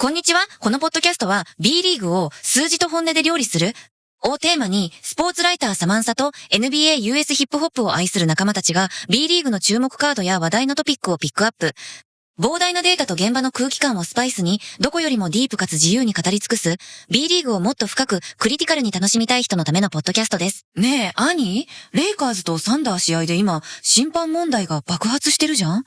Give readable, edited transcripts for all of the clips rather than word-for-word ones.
こんにちは。このポッドキャストは B リーグを数字と本音で料理するをテーマにスポーツライターサマンサと NBA US ヒップホップを愛する仲間たちが B リーグの注目カードや話題のトピックをピックアップ。膨大なデータと現場の空気感をスパイスにどこよりもディープかつ自由に語り尽くす B リーグをもっと深くクリティカルに楽しみたい人のためのポッドキャストです。ねえ、アニー、レイカーズとサンダー試合で今審判問題が爆発してるじゃん。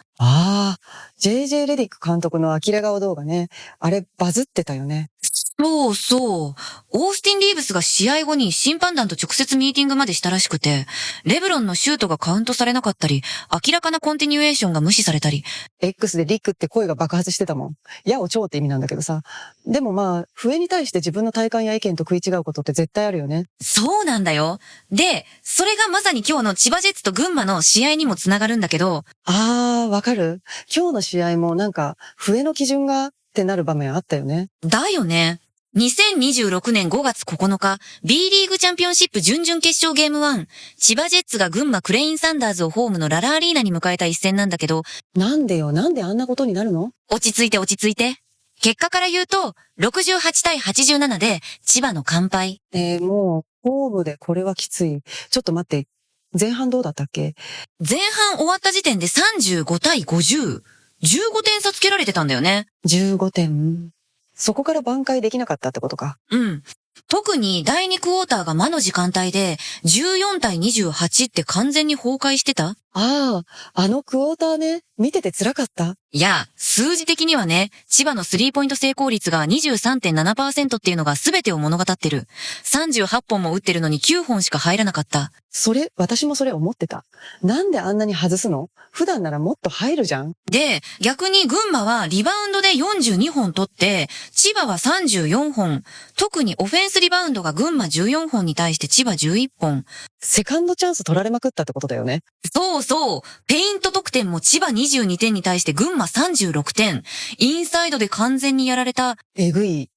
JJ レディック監督の呆れ顔動画ね。あれバズってたよね。そうそう。オースティン・リーブスが試合後に審判団と直接ミーティングまでしたらしくて、レブロンのシュートがカウントされなかったり、明らかなコンティニュエーションが無視されたり。X でリックって声が爆発してたもん。やおちょうって意味なんだけどさ。でも笛に対して自分の体感や意見と食い違うことって絶対あるよね。そうなんだよ。で、それがまさに今日の千葉ジェッツと群馬の試合にもつながるんだけど。わかる？今日の試合も笛の基準がってなる場面あったよね。だよね。2026年5月9日、B リーグチャンピオンシップ準々決勝ゲーム1、千葉ジェッツが群馬クレインサンダーズをホームのララアリーナに迎えた一戦なんだけど。なんであんなことになるの？落ち着いて。結果から言うと、68対87で千葉の完敗。もう、ホームでこれはきつい。ちょっと待って、前半どうだったっけ？前半終わった時点で35対50。15点差つけられてたんだよね。15点。そこから挽回できなかったってことか。うん。特に第2クォーターが魔の時間帯で14対28って完全に崩壊してた？あのクォーターね。見てて辛かった。いや、数字的にはね、千葉のスリーポイント成功率が 23.7% っていうのが全てを物語ってる。38本も打ってるのに9本しか入らなかった。私もそれ思ってた。なんであんなに外すの？普段ならもっと入るじゃん。で、逆に群馬はリバウンドで42本取って、千葉は34本。特にオフェンスリバウンドが群馬14本に対して千葉11本。セカンドチャンス取られまくったってことだよね。そう。ペイント得点も千葉22点に対して群馬36点。インサイドで完全にやられた。えぐい。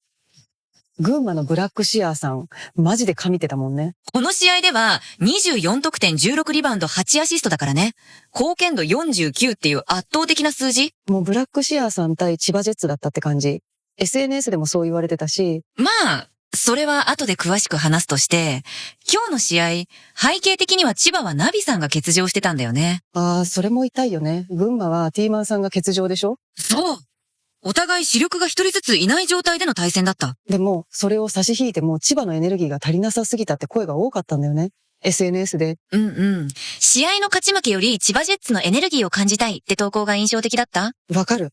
群馬のブラックシアーさん、マジで神ってたもんね。この試合では24得点16リバウンド8アシストだからね。貢献度49っていう圧倒的な数字。もうブラックシアーさん対千葉ジェッツだったって感じ。SNS でもそう言われてたし。それは後で詳しく話すとして、今日の試合、背景的には千葉はナビさんが欠場してたんだよね。それも痛いよね。群馬はティーマンさんが欠場でしょ？そう。お互い主力が一人ずついない状態での対戦だった。でも、それを差し引いても千葉のエネルギーが足りなさすぎたって声が多かったんだよね。SNS で。試合の勝ち負けより千葉ジェッツのエネルギーを感じたいって投稿が印象的だった？わかる。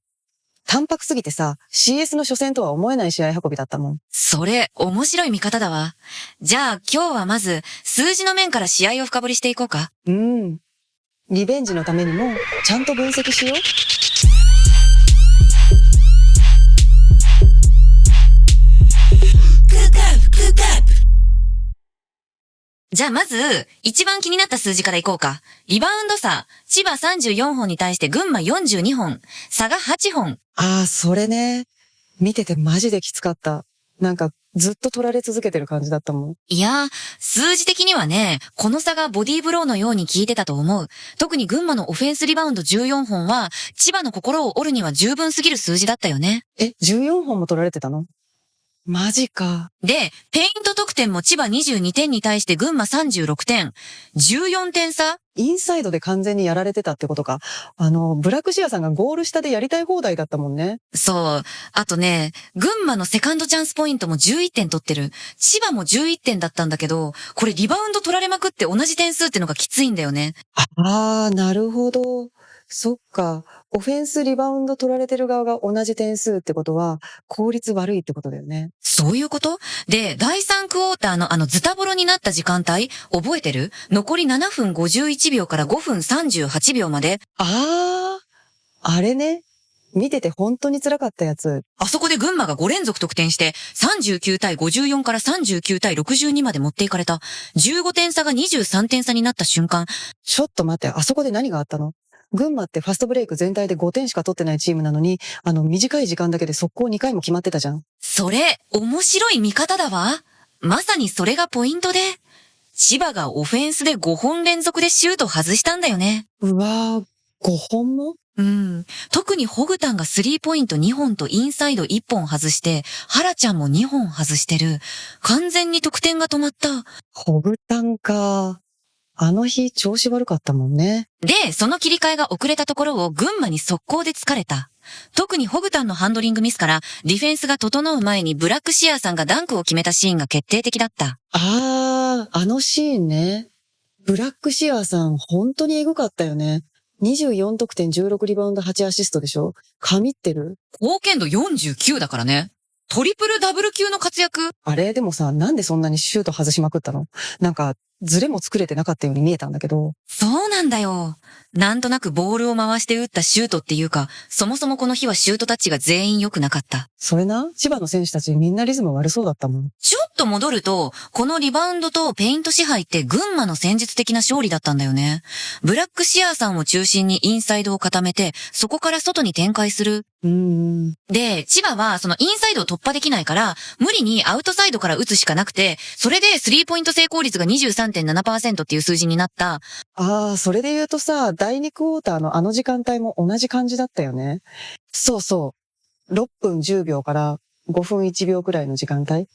淡白すぎてさ、CS の初戦とは思えない試合運びだったもん。それ、面白い見方だわ。じゃあ今日はまず、数字の面から試合を深掘りしていこうか。リベンジのためにも、ちゃんと分析しよう。じゃあまず、一番気になった数字からいこうか。リバウンド差、千葉34本に対して群馬42本、差が8本。それね。見ててマジできつかった。ずっと取られ続けてる感じだったもん。いや、数字的にはね、この差がボディーブローのように効いてたと思う。特に群馬のオフェンスリバウンド14本は、千葉の心を折るには十分すぎる数字だったよね。14本も取られてたの？マジか。で、ペイント得点も千葉22点に対して群馬36点。14点差？インサイドで完全にやられてたってことか。ブラックシアさんがゴール下でやりたい放題だったもんね。そう。あとね、群馬のセカンドチャンスポイントも11点取ってる。千葉も11点だったんだけど、これリバウンド取られまくって同じ点数ってのがきついんだよね。なるほど。そっか。オフェンスリバウンド取られてる側が同じ点数ってことは、効率悪いってことだよね。そういうこと？で、第3クォーターのズタボロになった時間帯、覚えてる？残り7分51秒から5分38秒まで。あれね。見てて本当に辛かったやつ。あそこで群馬が5連続得点して、39対54から39対62まで持っていかれた。15点差が23点差になった瞬間。ちょっと待って、あそこで何があったの？群馬ってファストブレイク全体で5点しか取ってないチームなのに、短い時間だけで速攻2回も決まってたじゃん。それ、面白い見方だわ。まさにそれがポイントで、千葉がオフェンスで5本連続でシュート外したんだよね。うわー、5本も？特にホグタンがスリーポイント2本とインサイド1本外して、ハラちゃんも2本外してる。完全に得点が止まった。ホグタンか。あの日調子悪かったもんね。で、その切り替えが遅れたところを群馬に速攻で疲れた。特にホグタンのハンドリングミスからディフェンスが整う前にブラックシアーさんがダンクを決めたシーンが決定的だった。あのシーンね。ブラックシアーさん本当にエグかったよね。24得点16リバウンド8アシストでしょ？神ってる。貢献度49だからね。トリプルダブル級の活躍。あれでもさ、なんでそんなにシュート外しまくったの？なんか、ズレも作れてなかったように見えたんだけど。そうなんだよ。なんとなくボールを回して打ったシュートっていうか、そもそもこの日はシュートタッチが全員良くなかった。それな、千葉の選手たちみんなリズム悪そうだったもん。ちょっと戻ると、このリバウンドとペイント支配って群馬の戦術的な勝利だったんだよね。ブラックシアーさんを中心にインサイドを固めて、そこから外に展開する。で、千葉はそのインサイドを突破できないから、無理にアウトサイドから打つしかなくて、それでスリーポイント成功率が 23.7% っていう数字になった。それで言うとさ、第2クォーターのあの時間帯も同じ感じだったよね。そうそう。6分10秒から5分1秒くらいの時間帯。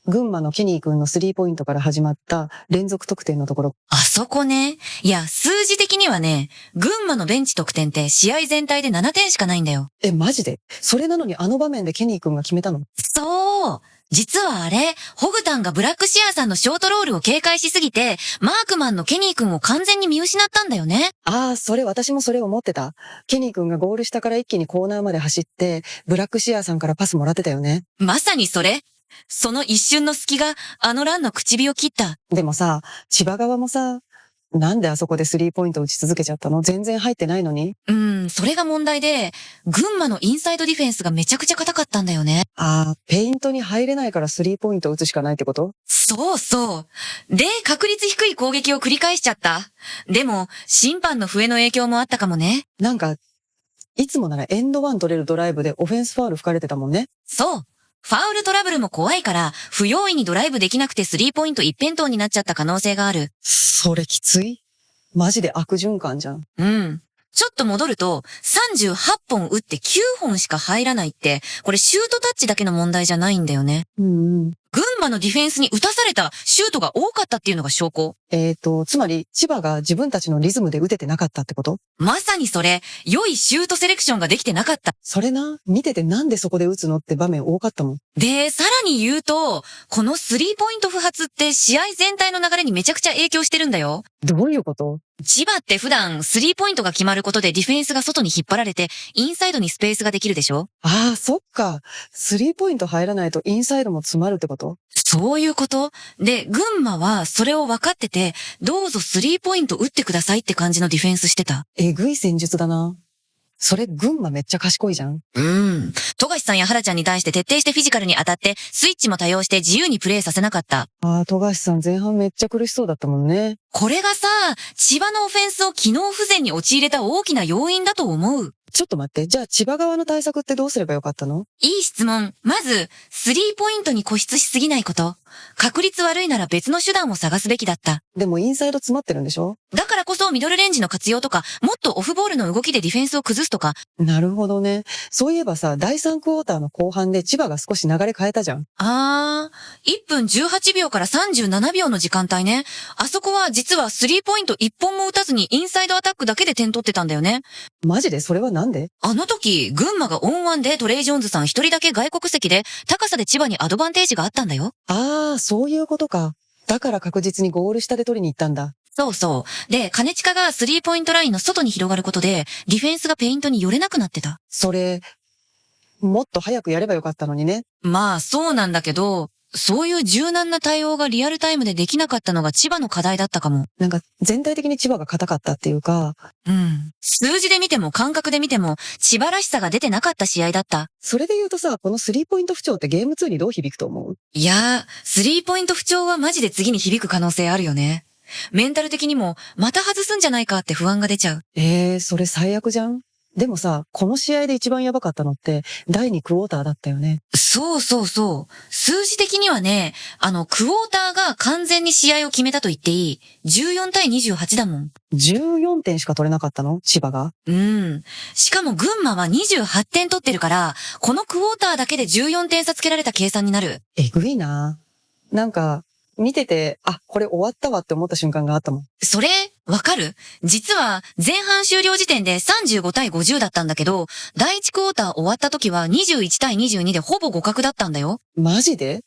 群馬のケニー君のスリーポイントから始まった連続得点のところ。あそこね。いや、数字的にはね、群馬のベンチ得点って試合全体で7点しかないんだよ。マジで？それなのにあの場面でケニー君が決めたの？そう。実はあれ、ホグタンがブラックシアーさんのショートロールを警戒しすぎて、マークマンのケニー君を完全に見失ったんだよね。私もそれ思ってた。ケニー君がゴール下から一気にコーナーまで走って、ブラックシアーさんからパスもらってたよね。まさにそれ。その一瞬の隙が、あのランの口火を切った。でもさ、千葉側もさ、なんであそこでスリーポイント打ち続けちゃったの？全然入ってないのに。それが問題で、群馬のインサイドディフェンスがめちゃくちゃ硬かったんだよね。ペイントに入れないからスリーポイント打つしかないってこと？そうそう。で、確率低い攻撃を繰り返しちゃった。でも、審判の笛の影響もあったかもね。なんか、いつもならエンドワン取れるドライブでオフェンスファウル吹かれてたもんね。そう。ファウルトラブルも怖いから、不用意にドライブできなくてスリーポイント一辺倒になっちゃった可能性がある。それきつい？マジで悪循環じゃん。ちょっと戻ると、38本打って9本しか入らないって、これシュートタッチだけの問題じゃないんだよね。群馬のディフェンスに打たされたシュートが多かったっていうのが証拠。つまり、千葉が自分たちのリズムで打ててなかったってこと？まさにそれ、良いシュートセレクションができてなかった。それな、見ててなんでそこで打つのって場面多かったもん。で、さらに言うと、このスリーポイント不発って試合全体の流れにめちゃくちゃ影響してるんだよ。どういうこと？千葉って普段スリーポイントが決まることでディフェンスが外に引っ張られて、インサイドにスペースができるでしょ？そっか。スリーポイント入らないとインサイドも詰まるってこと？そういうことで、群馬はそれを分かってて、どうぞスリーポイント打ってくださいって感じのディフェンスしてた。えぐい戦術だな。それ群馬めっちゃ賢いじゃん。富樫さんや原ちゃんに対して徹底してフィジカルに当たって、スイッチも多用して自由にプレーさせなかった。富樫さん前半めっちゃ苦しそうだったもんね。これがさ、千葉のオフェンスを機能不全に陥れた大きな要因だと思う。ちょっと待って。じゃあ千葉側の対策ってどうすればよかったの？いい質問。まず、スリーポイントに固執しすぎないこと。確率悪いなら別の手段を探すべきだった。でもインサイド詰まってるんでしょ？だからこそミドルレンジの活用とか、もっとオフボールの動きでディフェンスを崩すとか。なるほどね。そういえばさ、第3クォーターの後半で千葉が少し流れ変えたじゃん。1分18秒から37秒の時間帯ね。あそこは実はスリーポイント1本も打たずにインサイドアタックだけで点取ってたんだよね。マジで？それはなんで？あの時、群馬がオンワンでトレイ・ジョーンズさん一人だけ外国籍で、高さで千葉にアドバンテージがあったんだよ。そういうことか。だから確実にゴール下で取りに行ったんだ。そうそう。で、金近がスリーポイントラインの外に広がることで、ディフェンスがペイントに寄れなくなってた。それ、もっと早くやればよかったのにね。まあ、そうなんだけど、そういう柔軟な対応がリアルタイムでできなかったのが千葉の課題だったかも。なんか全体的に千葉が硬かったっていうか。数字で見ても感覚で見ても千葉らしさが出てなかった試合だった。それで言うとさ、このスリーポイント不調ってゲーム2にどう響くと思う？いやー、スリーポイント不調はマジで次に響く可能性あるよね。メンタル的にもまた外すんじゃないかって不安が出ちゃう。それ最悪じゃん。でもさ、この試合で一番やばかったのって、第2クォーターだったよね。そうそうそう。数字的にはね、クォーターが完全に試合を決めたと言っていい。14対28だもん。14点しか取れなかったの千葉が。うん。しかも群馬は28点取ってるから、このクォーターだけで14点差つけられた計算になる。えぐいな。なんか、見てて、あ、これ終わったわって思った瞬間があったもん。それ、わかる？実は、前半終了時点で35対50だったんだけど、第1クォーター終わった時は21対22でほぼ互角だったんだよ。マジで？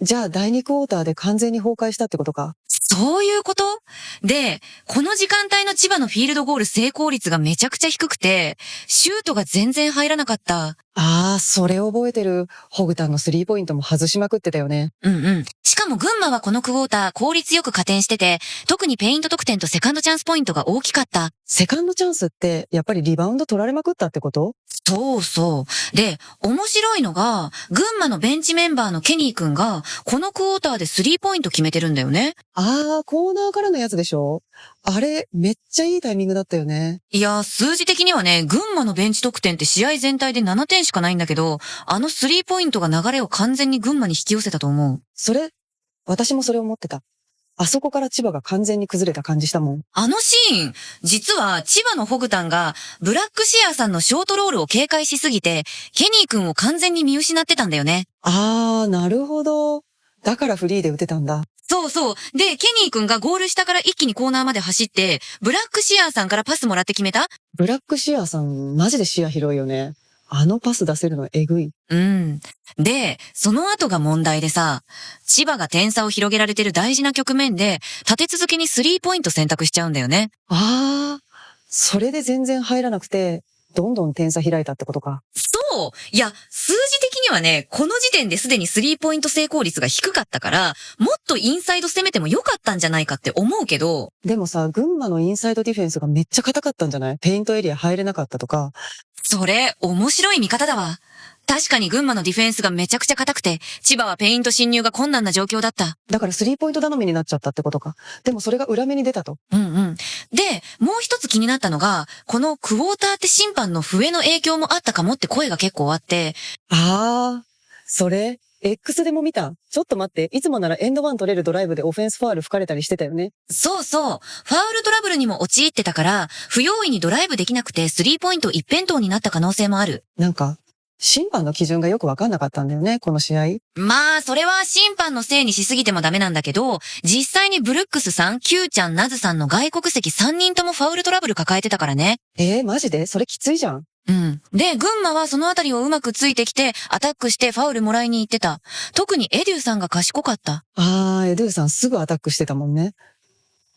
じゃあ第2クォーターで完全に崩壊したってことか。そういうこと？で、この時間帯の千葉のフィールドゴール成功率がめちゃくちゃ低くて、シュートが全然入らなかった。ああ、それ覚えてる。ホグタンのスリーポイントも外しまくってたよね。うんうん。しかも群馬はこのクォーター効率よく加点してて、特にペイント得点とセカンドチャンスポイントが大きかった。セカンドチャンスって、やっぱりリバウンド取られまくったってこと？そうそう。で、面白いのが、群馬のベンチメンバーのケニー君が、このクォーターでスリーポイント決めてるんだよね。ああ、コーナーからのやつでしょ？あれ、めっちゃいいタイミングだったよね。いや、数字的にはね、群馬のベンチ得点って試合全体で7点しかないんだけど、あのスリーポイントが流れを完全に群馬に引き寄せたと思う。私もそれ思ってた。あそこから千葉が完全に崩れた感じしたもん。あのシーン、実は千葉のホグタンがブラックシアーさんのショートロールを警戒しすぎて、ケニー君を完全に見失ってたんだよね。あー、なるほど。だからフリーで打てたんだ。そうそう。で、ケニー君がゴール下から一気にコーナーまで走って、ブラックシアーさんからパスもらって決めた？ブラックシアーさん、マジで視野広いよね。あのパス出せるのえぐい。うん。で、その後が問題でさ、千葉が点差を広げられてる大事な局面で、立て続けにスリーポイント選択しちゃうんだよね。あー、それで全然入らなくて、どんどん点差開いたってことか。そう。いや、数字的にはね、この時点ですでにスリーポイント成功率が低かったから、もっとインサイド攻めてもよかったんじゃないかって思うけど。でもさ、群馬のインサイドディフェンスがめっちゃ硬かったんじゃない？ペイントエリア入れなかったとか。それ、面白い見方だわ。確かに群馬のディフェンスがめちゃくちゃ硬くて、千葉はペイント侵入が困難な状況だった。だからスリーポイント頼みになっちゃったってことか。でもそれが裏目に出たと。うんうん。で、もう一つ気になったのが、このクォーターって審判の笛の影響もあったかもって声が結構あって。あー、それ、X でも見た。ちょっと待って、いつもならエンドワン取れるドライブでオフェンスファール吹かれたりしてたよね。そうそう。ファウルトラブルにも陥ってたから、不用意にドライブできなくてスリーポイント一辺倒になった可能性もある。なんか、審判の基準がよくわかんなかったんだよね、この試合。まあ、それは審判のせいにしすぎてもダメなんだけど、実際にブルックスさん、キューちゃん、ナズさんの外国籍3人ともファウルトラブル抱えてたからね。マジで？それきついじゃん。うん。で、群馬はそのあたりをうまくついてきて、アタックしてファウルもらいに行ってた。特にエデューさんが賢かった。エドゥさんすぐアタックしてたもんね。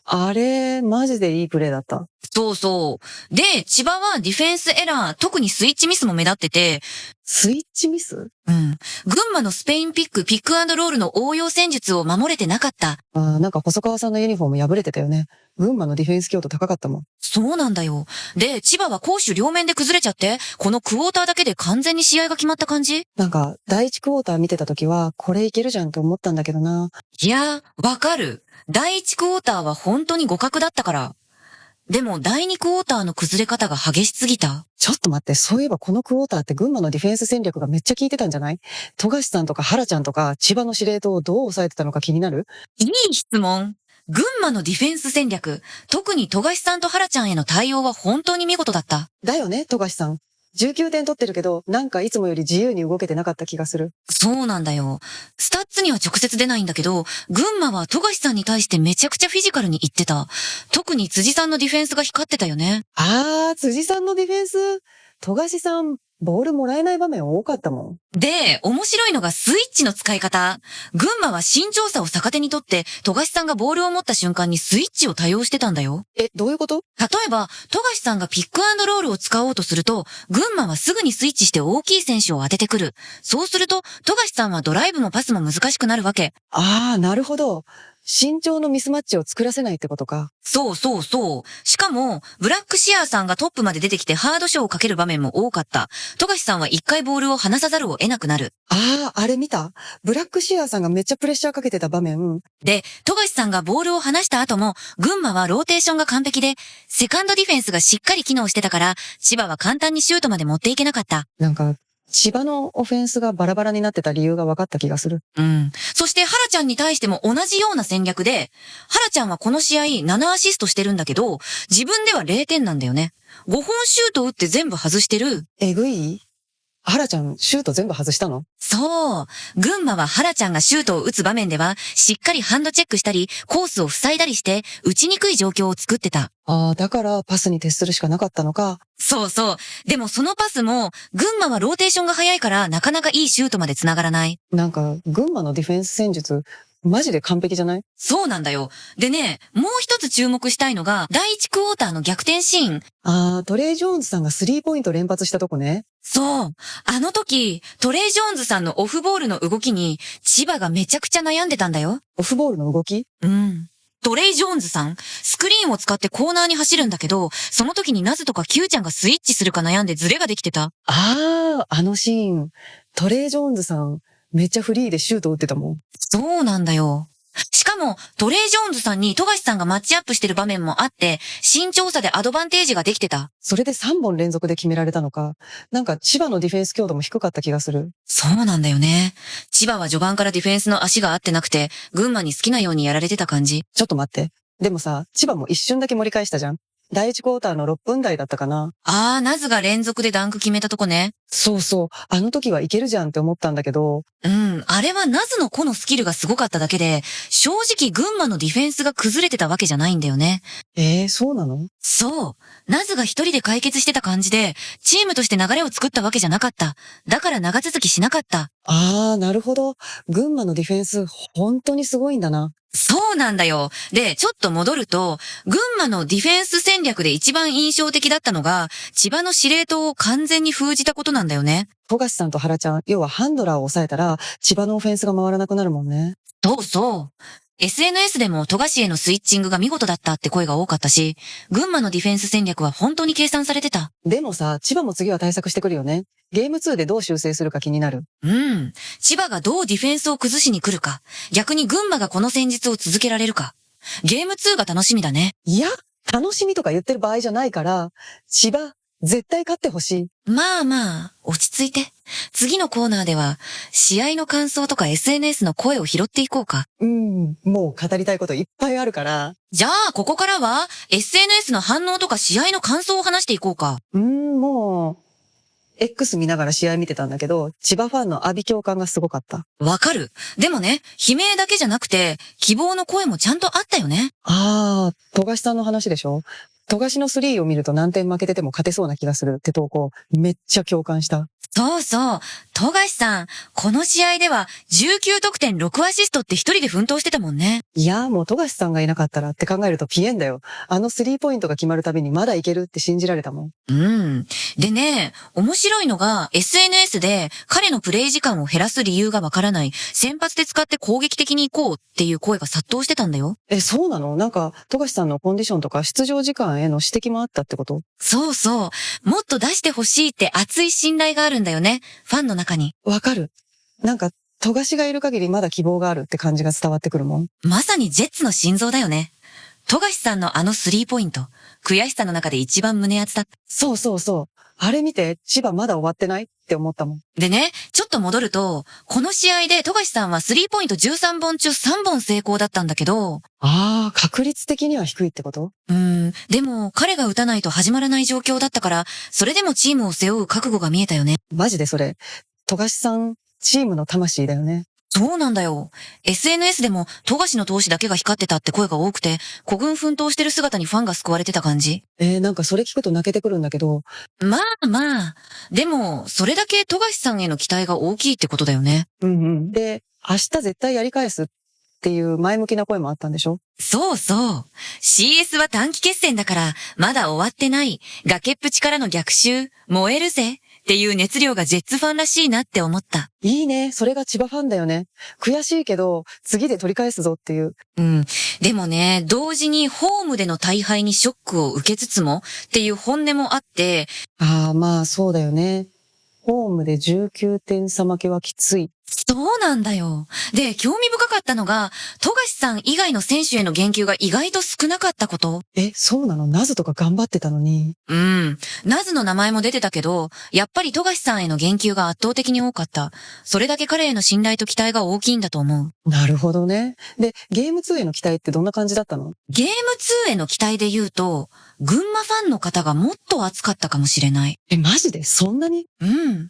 あれ、マジでいいプレーだった。そうそう。で、千葉はディフェンスエラー、特にスイッチミスも目立ってて、スイッチミス？うん。群馬のスペインピックアンドロールの応用戦術を守れてなかった。なんか細川さんのユニフォーム破れてたよね。群馬のディフェンス強度高かったもん。そうなんだよ。で、千葉は攻守両面で崩れちゃって、このクォーターだけで完全に試合が決まった感じ？なんか、第一クォーター見てた時は、これいけるじゃんって思ったんだけどな。いや、わかる。第1クォーターは本当に互角だったから。でも第2クォーターの崩れ方が激しすぎた。ちょっと待って、そういえばこのクォーターって群馬のディフェンス戦略がめっちゃ効いてたんじゃない？富樫さんとか原ちゃんとか千葉の司令塔をどう抑えてたのか気になる？いい質問。群馬のディフェンス戦略、特に富樫さんと原ちゃんへの対応は本当に見事だった。だよね、富樫さん。19点取ってるけど、なんかいつもより自由に動けてなかった気がする。そうなんだよ。スタッツには直接出ないんだけど、群馬は富樫さんに対してめちゃくちゃフィジカルに行ってた。特に辻さんのディフェンスが光ってたよね。辻さんのディフェンス。富樫さん、ボールもらえない場面多かったもん。で、面白いのがスイッチの使い方。群馬は身長差を逆手にとって、富樫さんがボールを持った瞬間にスイッチを多用してたんだよ。どういうこと？例えば、富樫さんがピックアンドロールを使おうとすると、群馬はすぐにスイッチして大きい選手を当ててくる。そうすると、富樫さんはドライブもパスも難しくなるわけ。なるほど。身長のミスマッチを作らせないってことか。そうそうそう。しかも、ブラックシアーさんがトップまで出てきてハードショーをかける場面も多かった。富樫さんは一回ボールを離さざるを得なくなる。ああ、あれ見た？ブラックシアーさんがめっちゃプレッシャーかけてた場面。で、富樫さんがボールを離した後も、群馬はローテーションが完璧で、セカンドディフェンスがしっかり機能してたから、千葉は簡単にシュートまで持っていけなかった。なんか、千葉のオフェンスがバラバラになってた理由が分かった気がする。うん。そして、原ちゃんに対しても同じような戦略で、原ちゃんはこの試合7アシストしてるんだけど、自分では0点なんだよね。5本シュート打って全部外してる。えぐい？原ちゃん、シュート全部外したの？そう。群馬は原ちゃんがシュートを打つ場面では、しっかりハンドチェックしたり、コースを塞いだりして、打ちにくい状況を作ってた。ああ、だからパスに徹するしかなかったのか。そうそう。でもそのパスも、群馬はローテーションが早いから、なかなかいいシュートまで繋がらない。なんか、群馬のディフェンス戦術、マジで完璧じゃない？そうなんだよ。でね、もう一つ注目したいのが、第1クォーターの逆転シーン。ああ、トレイ・ジョーンズさんがスリーポイント連発したとこね。そう。あの時、トレイ・ジョーンズさんのオフボールの動きに、千葉がめちゃくちゃ悩んでたんだよ。オフボールの動き？うん。トレイ・ジョーンズさん、スクリーンを使ってコーナーに走るんだけど、その時になぜとか Q ちゃんがスイッチするか悩んでズレができてた。ああ、あのシーン。トレイ・ジョーンズさん、めっちゃフリーでシュート打ってたもん。そうなんだよ。しかも、トレイ・ジョーンズさんに富樫さんがマッチアップしてる場面もあって、身長差でアドバンテージができてた。それで3本連続で決められたのか。なんか千葉のディフェンス強度も低かった気がする。そうなんだよね。千葉は序盤からディフェンスの足が合ってなくて、群馬に好きなようにやられてた感じ。ちょっと待って。でもさ、千葉も一瞬だけ盛り返したじゃん。第1クォーターの6分台だったかな。ナズが連続でダンク決めたとこね。そうそう。あの時はいけるじゃんって思ったんだけど。うん、あれはナズの個のスキルがすごかっただけで、正直群馬のディフェンスが崩れてたわけじゃないんだよね。そうなの？そう。ナズが一人で解決してた感じで、チームとして流れを作ったわけじゃなかった。だから長続きしなかった。ああ、なるほど。群馬のディフェンス、本当にすごいんだな。そうなんだよ。で、ちょっと戻ると、群馬のディフェンス戦略で一番印象的だったのが、千葉の司令塔を完全に封じたことなんだよね。富樫さんと原ちゃん、要はハンドラーを抑えたら、千葉のオフェンスが回らなくなるもんね。そうそう。SNS でも富樫へのスイッチングが見事だったって声が多かったし、群馬のディフェンス戦略は本当に計算されてた。でもさ、千葉も次は対策してくるよね。ゲーム2でどう修正するか気になる。うん。千葉がどうディフェンスを崩しに来るか。逆に群馬がこの戦術を続けられるか。ゲーム2が楽しみだね。いや、楽しみとか言ってる場合じゃないから、千葉、絶対勝ってほしい。まあまあ、落ち着いて。次のコーナーでは、試合の感想とか SNS の声を拾っていこうか。もう語りたいこといっぱいあるから。じゃあ、ここからは、SNS の反応とか試合の感想を話していこうか。もう、X 見ながら試合見てたんだけど、千葉ファンの阿鼻共感がすごかった。わかる。でもね、悲鳴だけじゃなくて、希望の声もちゃんとあったよね。富樫さんの話でしょ？富樫の3を見ると何点負けてても勝てそうな気がするって投稿、めっちゃ共感した。そうそう。富樫さん、この試合では19得点6アシストって一人で奮闘してたもんね。いや、もう富樫さんがいなかったらって考えるとピエンだよ。あの3ポイントが決まるたびにまだいけるって信じられたもん。うん。でね、面白いのが SNS で彼のプレイ時間を減らす理由がわからない。先発で使って攻撃的に行こうっていう声が殺到してたんだよ。そうなの？なんか、富樫さんのコンディションとか出場時間への指摘もあったってこと？そうそう。もっと出してほしいって熱い信頼があるんだよね。ファンの中に。わかる。なんか、富樫がいる限りまだ希望があるって感じが伝わってくるもん。まさにジェッツの心臓だよね。富樫さんのあの3ポイント。悔しさの中で一番胸熱だった。そうそうそう。あれ見て、千葉まだ終わってないって思ったもん。でね、ちょっと戻ると、この試合で富樫さんは3ポイント13本中3本成功だったんだけど、確率的には低いってこと？でも彼が打たないと始まらない状況だったから、それでもチームを背負う覚悟が見えたよね。マジでそれ、富樫さん、チームの魂だよね。そうなんだよ。SNS でも富樫の闘志だけが光ってたって声が多くて、孤軍奮闘してる姿にファンが救われてた感じ。なんかそれ聞くと泣けてくるんだけど。まあまあ。でも、それだけ富樫さんへの期待が大きいってことだよね。で、明日絶対やり返すっていう前向きな声もあったんでしょ？そうそう。CS は短期決戦だから、まだ終わってない。崖っぷちからの逆襲、燃えるぜ。っていう熱量がジェッツファンらしいなって思った。いいね。それが千葉ファンだよね。悔しいけど、次で取り返すぞっていう。うん。でもね、同時にホームでの大敗にショックを受けつつもっていう本音もあって、ああ、まあそうだよね。ホームで19点差負けはきつい。そうなんだよ。で、興味深かったのが、富樫さん以外の選手への言及が意外と少なかったこと。そうなの？ナズとか頑張ってたのに。うん。ナズの名前も出てたけど、やっぱり富樫さんへの言及が圧倒的に多かった。それだけ彼への信頼と期待が大きいんだと思う。なるほどね。で、ゲーム2への期待ってどんな感じだったの？ゲーム2への期待で言うと、群馬ファンの方がもっと熱かったかもしれない。マジでそんなに？うん。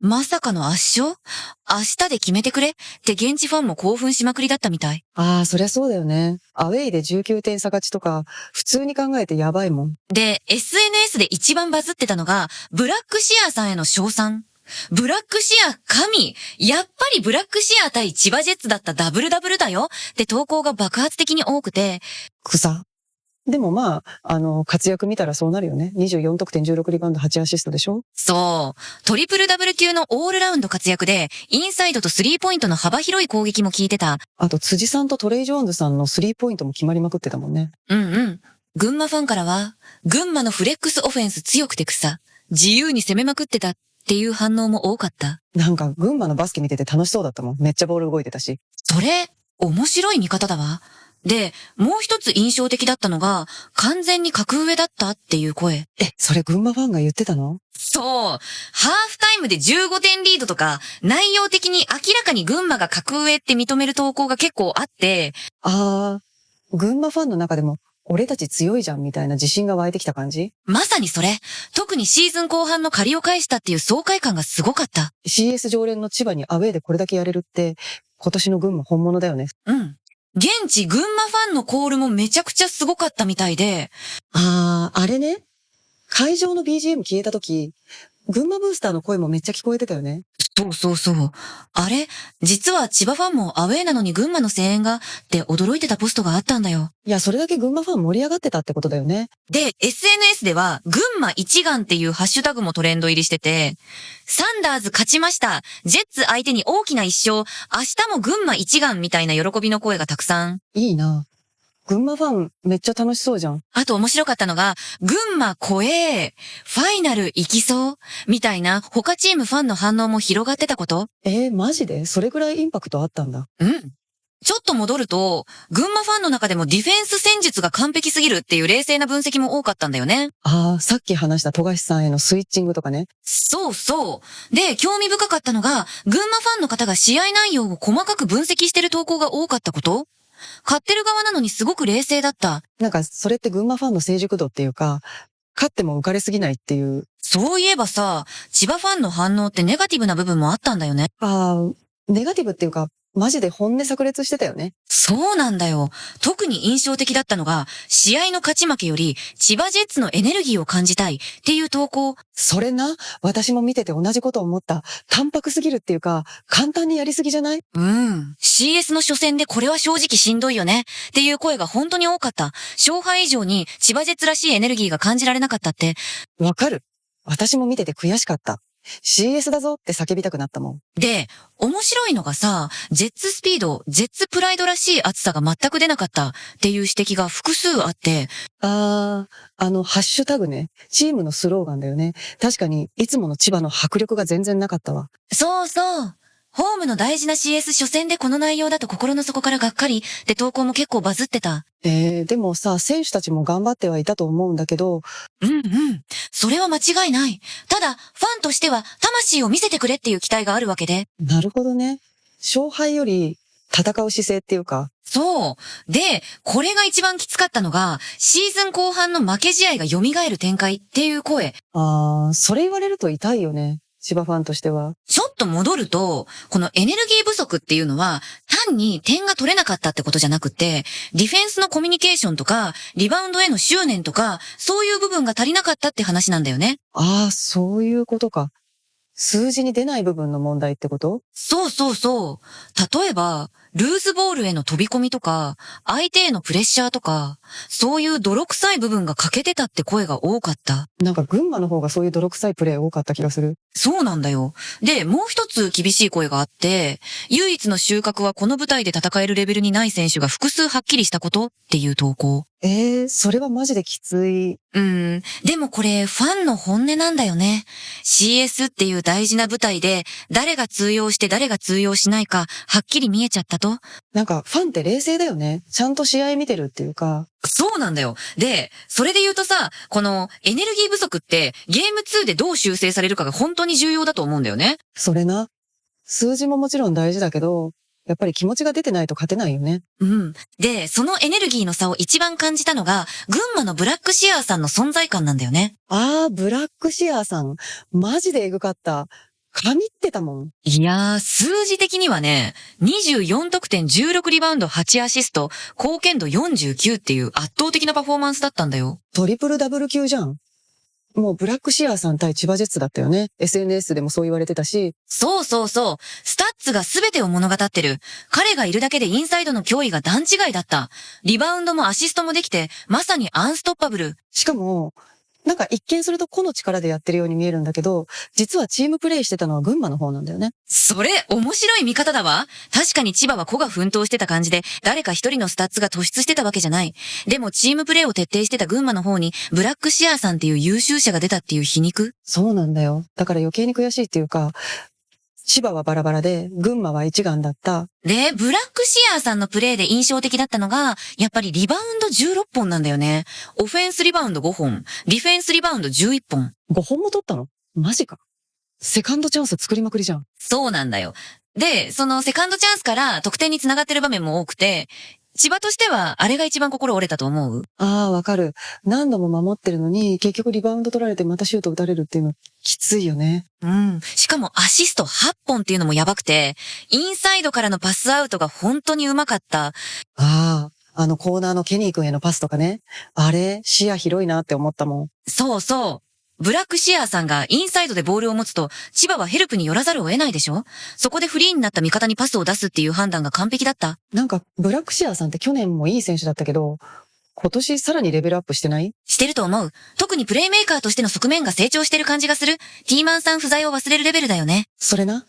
まさかの圧勝？明日で決めてくれって現地ファンも興奮しまくりだったみたい。ああ、そりゃそうだよね。アウェイで19点差勝ちとか、普通に考えてやばいもん。で、SNS で一番バズってたのが、ブラックシアーさんへの称賛。ブラックシアー神！やっぱりブラックシアー対千葉ジェッツだったダブルダブルだよって投稿が爆発的に多くて。草。でもまあ、活躍見たらそうなるよね。24得点16リバウンド8アシストでしょ？そう。トリプルダブル級のオールラウンド活躍で、インサイドとスリーポイントの幅広い攻撃も効いてた。あと、辻さんとトレイ・ジョーンズさんのスリーポイントも決まりまくってたもんね。うんうん。群馬ファンからは、群馬のフレックスオフェンス強くて草。自由に攻めまくってたっていう反応も多かった。なんか、群馬のバスケ見てて楽しそうだったもん。めっちゃボール動いてたし。それ、面白い見方だわ。で、もう一つ印象的だったのが、完全に格上だったっていう声。それ群馬ファンが言ってたの？そう。ハーフタイムで15点リードとか、内容的に明らかに群馬が格上って認める投稿が結構あって、群馬ファンの中でも、俺たち強いじゃんみたいな自信が湧いてきた感じ？まさにそれ。特にシーズン後半の借りを返したっていう爽快感がすごかった。CS 常連の千葉にアウェーでこれだけやれるって、今年の群馬本物だよね。うん。現地群馬ファンのコールもめちゃくちゃすごかったみたいで。あれね。会場の BGM 消えた時、群馬ブースターの声もめっちゃ聞こえてたよね。そうそうそう。あれ実は千葉ファンもアウェーなのに群馬の声援がって驚いてたポストがあったんだよ。いや、それだけ群馬ファン盛り上がってたってことだよね。で、SNS では群馬一丸っていうハッシュタグもトレンド入りしてて、サンダーズ勝ちました。ジェッツ相手に大きな一勝。明日も群馬一丸みたいな喜びの声がたくさん。いいな。群馬ファンめっちゃ楽しそうじゃん。あと面白かったのが、群馬怖え、ファイナル行きそうみたいな他チームファンの反応も広がってたこと。マジで？それぐらいインパクトあったんだ。うん。ちょっと戻ると、群馬ファンの中でもディフェンス戦術が完璧すぎるっていう冷静な分析も多かったんだよね。さっき話した富樫さんへのスイッチングとかね。そうそう。で、興味深かったのが、群馬ファンの方が試合内容を細かく分析してる投稿が多かったこと。勝ってる側なのにすごく冷静だった。なんか、それって群馬ファンの成熟度っていうか、勝っても浮かれすぎないっていう。そういえばさ、千葉ファンの反応ってネガティブな部分もあったんだよね。ネガティブっていうか、マジで本音炸裂してたよね。そうなんだよ。特に印象的だったのが、試合の勝ち負けより、千葉ジェッツのエネルギーを感じたいっていう投稿。それな、私も見てて同じこと思った。淡白すぎるっていうか、簡単にやりすぎじゃない？うん。CS の初戦でこれは正直しんどいよねっていう声が本当に多かった。勝敗以上に千葉ジェッツらしいエネルギーが感じられなかったって。わかる。私も見てて悔しかった。CS だぞって叫びたくなったもん。で、面白いのがさ、ジェッツスピード、ジェッツプライドらしい熱さが全く出なかったっていう指摘が複数あって。ハッシュタグね。チームのスローガンだよね。確かに、いつもの千葉の迫力が全然なかったわ。そうそう。ホームの大事な CS 初戦でこの内容だと心の底からがっかりって投稿も結構バズってた。でもさ、選手たちも頑張ってはいたと思うんだけど。うんうん。それは間違いない。ただ、ファンとしては魂を見せてくれっていう期待があるわけで。なるほどね。勝敗より戦う姿勢っていうか。そう。で、これが一番きつかったのが、シーズン後半の負け試合が蘇る展開っていう声。それ言われると痛いよね。千葉ファンとしては。ちょっと戻ると、このエネルギー不足っていうのは、単に点が取れなかったってことじゃなくて、ディフェンスのコミュニケーションとか、リバウンドへの執念とか、そういう部分が足りなかったって話なんだよね。そういうことか。数字に出ない部分の問題ってこと？そうそうそう。例えば、ルーズボールへの飛び込みとか、相手へのプレッシャーとか、そういう泥臭い部分が欠けてたって声が多かった。なんか群馬の方がそういう泥臭いプレー多かった気がする。そうなんだよ。で、もう一つ厳しい声があって、唯一の収穫はこの舞台で戦えるレベルにない選手が複数はっきりしたことっていう投稿。それはマジできつい。でもこれファンの本音なんだよね。CS っていう大事な舞台で誰が通用して誰が通用しないかはっきり見えちゃったと。なんかファンって冷静だよね。ちゃんと試合見てるっていうか。そうなんだよ。で、それで言うとさ、このエネルギー不足ってゲーム2でどう修正されるかが本当に重要だと思うんだよね。それな。数字ももちろん大事だけど、やっぱり気持ちが出てないと勝てないよね。で、そのエネルギーの差を一番感じたのが、群馬のブラックシアーさんの存在感なんだよね。ブラックシアーさん。マジでエグかった。神ってたもん。いやー、数字的にはね、24得点16リバウンド8アシスト、貢献度49っていう圧倒的なパフォーマンスだったんだよ。トリプルダブル級じゃん。もうブラックシアーさん対千葉ジェッツだったよね。SNS でもそう言われてたし。そう。スタッツが全てを物語ってる。彼がいるだけでインサイドの脅威が段違いだった。リバウンドもアシストもできて、まさにアンストッパブル。しかも、なんか一見すると個の力でやってるように見えるんだけど、実はチームプレイしてたのは群馬の方なんだよね。それ、面白い見方だわ。確かに千葉は個が奮闘してた感じで、誰か一人のスタッツが突出してたわけじゃない。でもチームプレイを徹底してた群馬の方に、ブラックシアーさんっていう優秀者が出たっていう皮肉。そうなんだよ。だから余計に悔しいっていうか、千葉はバラバラで、群馬は一丸だった。で、ブラックシアーさんのプレイで印象的だったのが、やっぱりリバウンド16本なんだよね。オフェンスリバウンド5本、ディフェンスリバウンド11本。5本も取ったの？マジか。セカンドチャンス作りまくりじゃん。そうなんだよ。で、そのセカンドチャンスから得点に繋がってる場面も多くて、千葉としてはあれが一番心折れたと思う。わかる。何度も守ってるのに、結局リバウンド取られてまたシュート打たれるっていうの、きついよね。しかもアシスト8本っていうのもやばくて、インサイドからのパスアウトが本当にうまかった。あのコーナーのケニー君へのパスとかね。あれ、視野広いなって思ったもん。そう。ブラックシアーさんがインサイドでボールを持つと、千葉はヘルプに寄らざるを得ないでしょ？そこでフリーになった味方にパスを出すっていう判断が完璧だった。なんか、ブラックシアーさんって去年もいい選手だったけど、今年さらにレベルアップしてない？してると思う。特にプレイメーカーとしての側面が成長してる感じがする。ティーマンさん不在を忘れるレベルだよね。それな。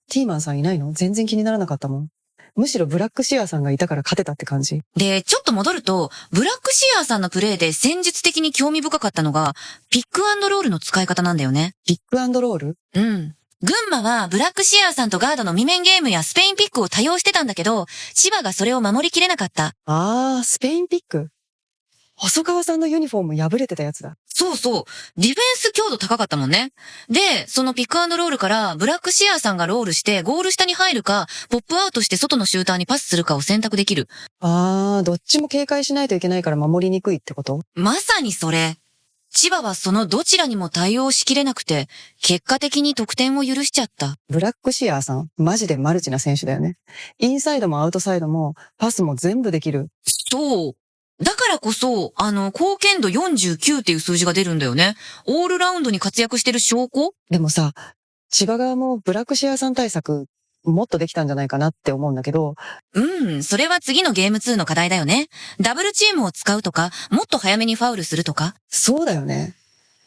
ティーマンさんいないの？全然気にならなかったもん。むしろブラックシアーさんがいたから勝てたって感じ。で、ちょっと戻ると、ブラックシアーさんのプレイで戦術的に興味深かったのが、ピックアンドロールの使い方なんだよね。ピックアンドロール？群馬はブラックシアーさんとガードの未面ゲームやスペインピックを多用してたんだけど、千葉がそれを守りきれなかった。スペインピック。細川さんのユニフォーム破れてたやつだ。そう。ディフェンス強度高かったもんね。で、そのピックアンドロールからブラックシアーさんがロールしてゴール下に入るか、ポップアウトして外のシューターにパスするかを選択できる。どっちも警戒しないといけないから守りにくいってこと？まさにそれ。千葉はそのどちらにも対応しきれなくて、結果的に得点を許しちゃった。ブラックシアーさん、マジでマルチな選手だよね。インサイドもアウトサイドも、パスも全部できる。そう。だからこそ、貢献度49っていう数字が出るんだよね。オールラウンドに活躍してる証拠？でもさ、千葉側もブラックシアーさん対策、もっとできたんじゃないかなって思うんだけど。それは次のゲーム2の課題だよね。ダブルチームを使うとか、もっと早めにファウルするとか。そうだよね。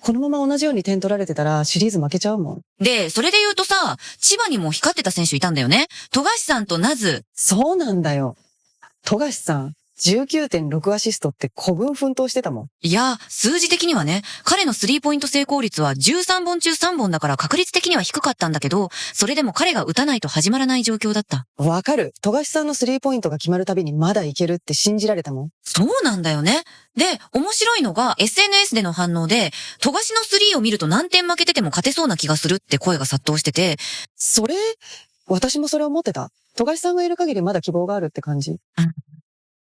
このまま同じように点取られてたらシリーズ負けちゃうもん。で、それで言うとさ、千葉にも光ってた選手いたんだよね。富樫さんとナズ。そうなんだよ。富樫さん、19.6 アシストって古軍奮闘してたもん。いや、数字的にはね、彼のスリーポイント成功率は13本中3本だから確率的には低かったんだけど、それでも彼が打たないと始まらない状況だった。わかる。富樫さんのスリーポイントが決まるたびにまだいけるって信じられたもん。そうなんだよね。で、面白いのが SNS での反応で、富樫のスリーを見ると何点負けてても勝てそうな気がするって声が殺到してて。私もそれ思ってた。富樫さんがいる限りまだ希望があるって感じ。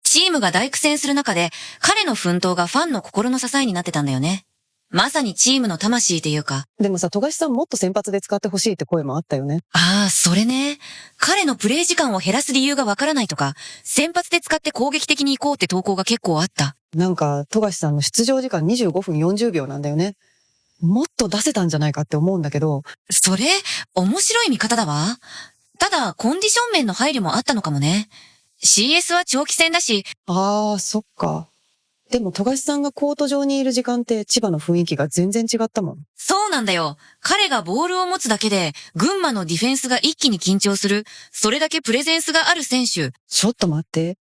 チームが大苦戦する中で、彼の奮闘がファンの心の支えになってたんだよね。まさにチームの魂っていうか。でもさ、富樫さんもっと先発で使ってほしいって声もあったよね。それね。彼のプレイ時間を減らす理由がわからないとか、先発で使って攻撃的に行こうって投稿が結構あった。なんか、富樫さんの出場時間25分40秒なんだよね。もっと出せたんじゃないかって思うんだけど。それ、面白い見方だわ。ただ、コンディション面の配慮もあったのかもね。CS は長期戦だし、ああ、そっか。でも、富樫さんがコート上にいる時間って千葉の雰囲気が全然違ったもん。そうなんだよ。彼がボールを持つだけで、群馬のディフェンスが一気に緊張する。それだけプレゼンスがある選手。ちょっと待って。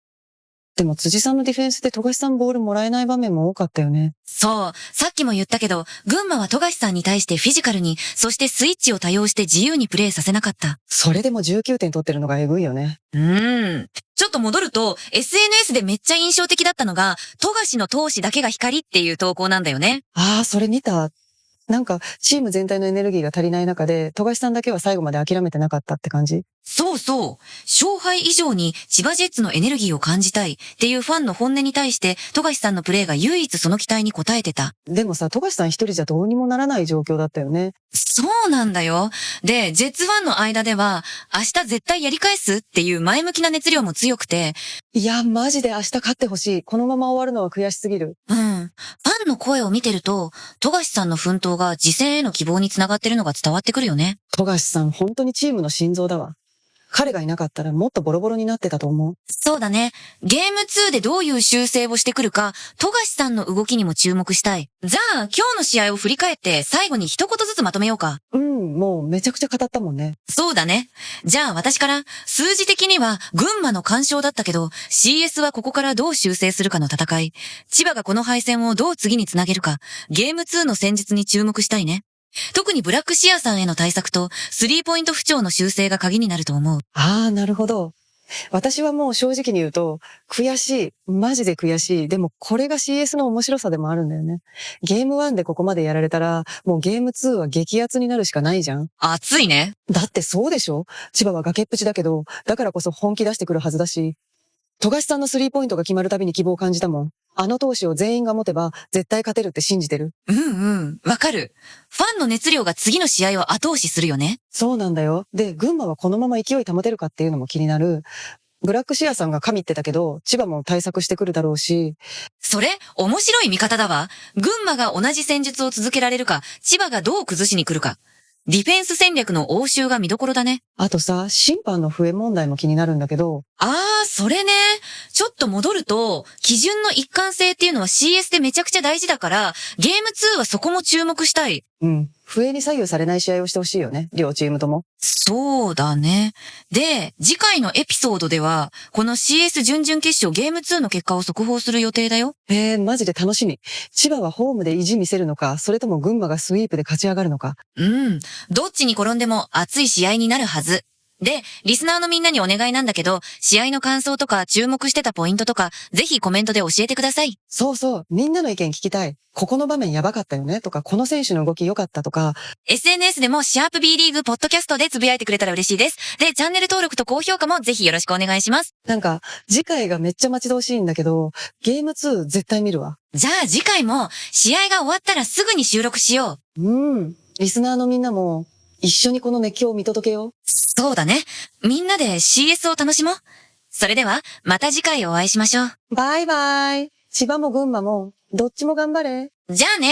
でも辻さんのディフェンスで富樫さんボールもらえない場面も多かったよね。そう。さっきも言ったけど、群馬は富樫さんに対してフィジカルに、そしてスイッチを多用して自由にプレーさせなかった。それでも19点取ってるのがエグいよね。ちょっと戻ると、SNS でめっちゃ印象的だったのが、富樫の闘志だけが光っていう投稿なんだよね。ああ、それ見た。なんか、チーム全体のエネルギーが足りない中で、富樫さんだけは最後まで諦めてなかったって感じ。そうそう。勝敗以上に千葉ジェッツのエネルギーを感じたいっていうファンの本音に対して、富樫さんのプレーが唯一その期待に応えてた。でもさ、富樫さん一人じゃどうにもならない状況だったよね。そうなんだよ。で、ジェッツファンの間では、明日絶対やり返すっていう前向きな熱量も強くて、いや、マジで明日勝ってほしい。このまま終わるのは悔しすぎる。ファンの声を見てると、富樫さんの奮闘が次戦への希望につながってるのが伝わってくるよね。富樫さん、本当にチームの心臓だわ。彼がいなかったらもっとボロボロになってたと思う。そうだね。ゲーム2でどういう修正をしてくるか、富樫さんの動きにも注目したい。じゃあ、今日の試合を振り返って最後に一言ずつまとめようか。もうめちゃくちゃ語ったもんね。そうだね。じゃあ私から、数字的には群馬の完勝だったけど、CS はここからどう修正するかの戦い。千葉がこの敗戦をどう次につなげるか、ゲーム2の戦術に注目したいね。特にブラックシアさんへの対策と、スリーポイント不調の修正が鍵になると思う。ああ、なるほど。私はもう正直に言うと、悔しい。マジで悔しい。でもこれが CS の面白さでもあるんだよね。ゲーム1でここまでやられたら、もうゲーム2は激アツになるしかないじゃん。熱いね。だってそうでしょ？千葉は崖っぷちだけど、だからこそ本気出してくるはずだし、富樫さんのスリーポイントが決まるたびに希望を感じたもん。あの投手を全員が持てば絶対勝てるって信じてる。わかる。ファンの熱量が次の試合を後押しするよね。そうなんだよ。で、群馬はこのまま勢い保てるかっていうのも気になる。ブラックシアさんが神ってたけど、千葉も対策してくるだろうし。それ、面白い見方だわ。群馬が同じ戦術を続けられるか、千葉がどう崩しに来るか。ディフェンス戦略の応酬が見どころだね。あとさ、審判の笛問題も気になるんだけど。それね。ちょっと戻ると、基準の一貫性っていうのは CS でめちゃくちゃ大事だから、ゲーム2はそこも注目したい。笛に左右されない試合をしてほしいよね。両チームとも。そうだね。で、次回のエピソードでは、この CS 準々決勝ゲーム2の結果を速報する予定だよ。マジで楽しみ。千葉はホームで意地見せるのか、それとも群馬がスイープで勝ち上がるのか。どっちに転んでも熱い試合になるはず。で、リスナーのみんなにお願いなんだけど、試合の感想とか注目してたポイントとか、ぜひコメントで教えてください。そうそう、みんなの意見聞きたい。ここの場面やばかったよねとか、この選手の動き良かったとか。SNS でもシャープ B リーグポッドキャストでつぶやいてくれたら嬉しいです。で、チャンネル登録と高評価もぜひよろしくお願いします。なんか、次回がめっちゃ待ち遠しいんだけど、ゲーム2絶対見るわ。じゃあ次回も、試合が終わったらすぐに収録しよう。リスナーのみんなも、一緒にこの熱狂を見届けよう。そうだね。みんなで CS を楽しもう。それでは、また次回お会いしましょう。バイバイ。千葉も群馬も、どっちも頑張れ。じゃあね。